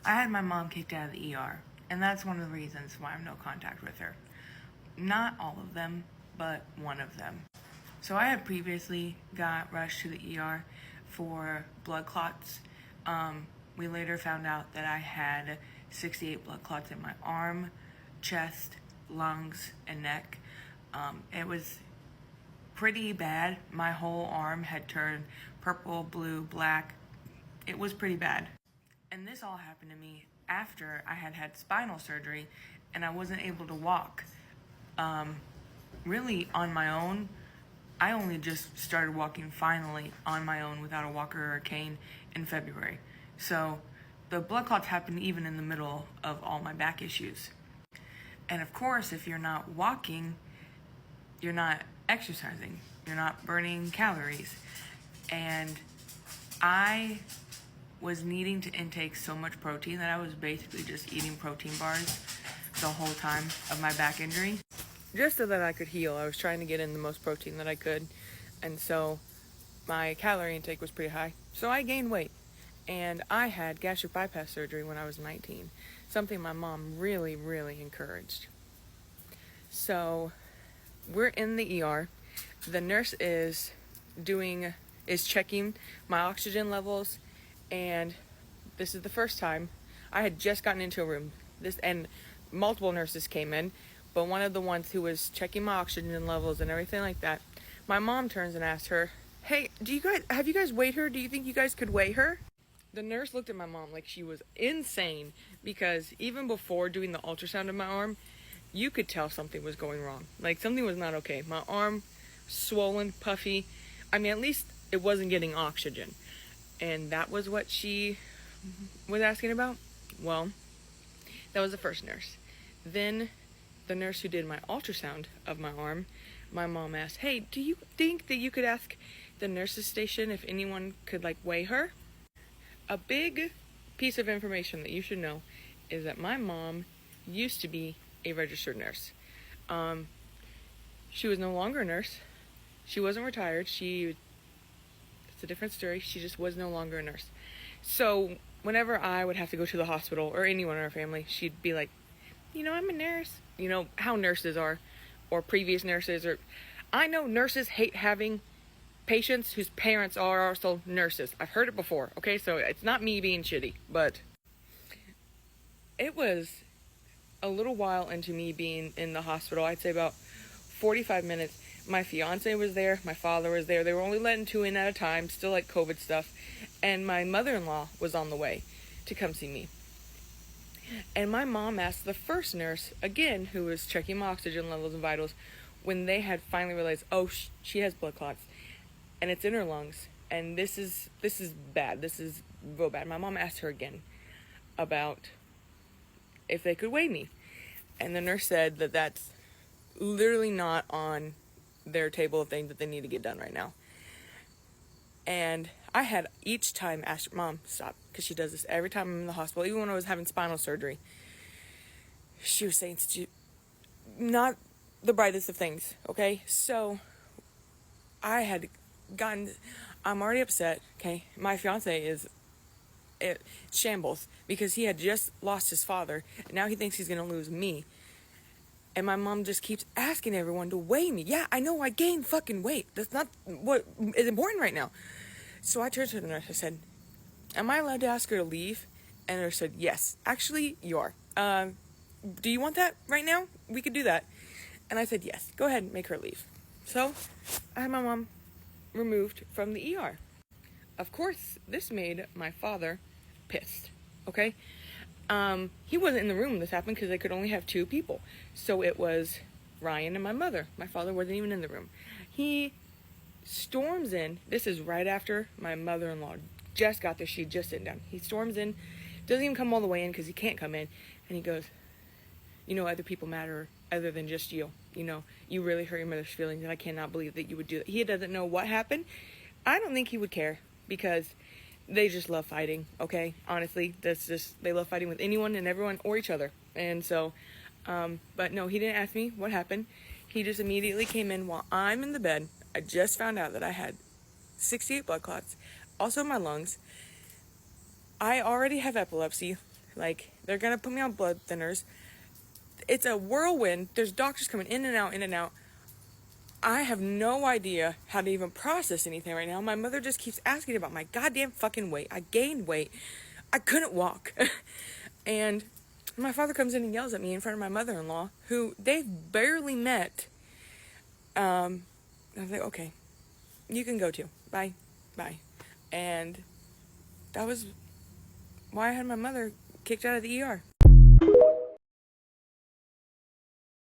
I had my mom kicked out of the ER, and that's one of the reasons why I'm no contact with her. Not all of them, but one of them. So I had previously got rushed to the ER for blood clots. We later found out that I had 68 blood clots in my arm, chest, lungs, and neck. It was pretty bad. My whole arm had turned purple, blue, black. It was pretty bad. And this all happened to me after I had had spinal surgery and I wasn't able to walk. Really on my own. I only just started walking finally on my own without a walker or a cane in February. So the blood clots happened even in the middle of all my back issues. And of course, if you're not walking, you're not exercising, you're not burning calories. And I was needing to intake so much protein that I was basically just eating protein bars the whole time of my back injury. Just so that I could heal, I was trying to get in the most protein that I could. And so my calorie intake was pretty high. So I gained weight. And I had gastric bypass surgery when I was 19. Something my mom really, really encouraged. So we're in the ER. The nurse is checking my oxygen levels, and this is the first time. I had just gotten into a room. And multiple nurses came in, but one of the ones who was checking my oxygen levels and everything like that, my mom turns and asks her, "Hey, have you guys weighed her? Do you think you guys could weigh her?" The nurse looked at my mom like she was insane, because even before doing the ultrasound of my arm, you could tell something was going wrong. Like, something was not okay. My arm, swollen, puffy. I mean, at least it wasn't getting oxygen. And that was what she was asking about. Well, that was the first nurse. Then the nurse who did my ultrasound of my arm, my mom asked, "Hey, do you think that you could ask the nurse's station if anyone could, weigh her?" A big piece of information that you should know is that my mom used to be a registered nurse. She was no longer a nurse. She wasn't retired. It's a different story. She just was no longer a nurse. So whenever I would have to go to the hospital, or anyone in our family, she'd be like, "I'm a nurse." You know how nurses are, or previous nurses, or I know nurses hate having patients whose parents are also nurses. I've heard it before, okay? So it's not me being shitty, but it was a little while into me being in the hospital. I'd say about 45 minutes. My fiance was there, my father was there. They were only letting 2 in at a time, still like COVID stuff. And my mother-in-law was on the way to come see me. And my mom asked the first nurse, again, who was checking my oxygen levels and vitals, when they had finally realized, oh, she has blood clots, and it's in her lungs, and this is bad. This is real bad. My mom asked her again about if they could weigh me. And the nurse said that that's literally not on their table of things that they need to get done right now. And I had each time asked, "Mom, stop," because she does this every time I'm in the hospital, even when I was having spinal surgery. She was saying, not the brightest of things, okay? So I had I'm already upset, okay? My fiance is shambles, because he had just lost his father, and now he thinks he's going to lose me. And my mom just keeps asking everyone to weigh me. Yeah, I know I gained fucking weight. That's not what is important right now. So I turned to the nurse. I said, "Am I allowed to ask her to leave?" And the nurse said, "Yes, actually you are. Do you want that right now? We could do that." And I said, "Yes, go ahead and make her leave." So I had my mom removed from the ER. Of course, this made my father pissed, okay? He wasn't in the room when this happened, because they could only have 2 people. So it was Ryan and my mother. My father wasn't even in the room. He storms in. This is right after my mother-in-law just got there. She just sitting down. He storms in, doesn't even come all the way in because he can't come in. And he goes, "Other people matter other than just you. You really hurt your mother's feelings, and I cannot believe that you would do that." He doesn't know what happened. I don't think he would care, because they just love fighting, okay? Honestly, they love fighting with anyone and everyone, or each other. And so, but no, he didn't ask me what happened. He just immediately came in while I'm in the bed. I just found out that I had 68 blood clots, also in my lungs. I already have epilepsy, Like, they're gonna put me on blood thinners. It's a whirlwind. There's doctors coming in and out, in and out. I have no idea how to even process anything right now. My mother just keeps asking about my goddamn fucking weight. I gained weight. I couldn't walk. And my father comes in and yells at me in front of my mother-in-law, who they've barely met. I was like, okay, you can go too. Bye. Bye. And that was why I had my mother kicked out of the ER.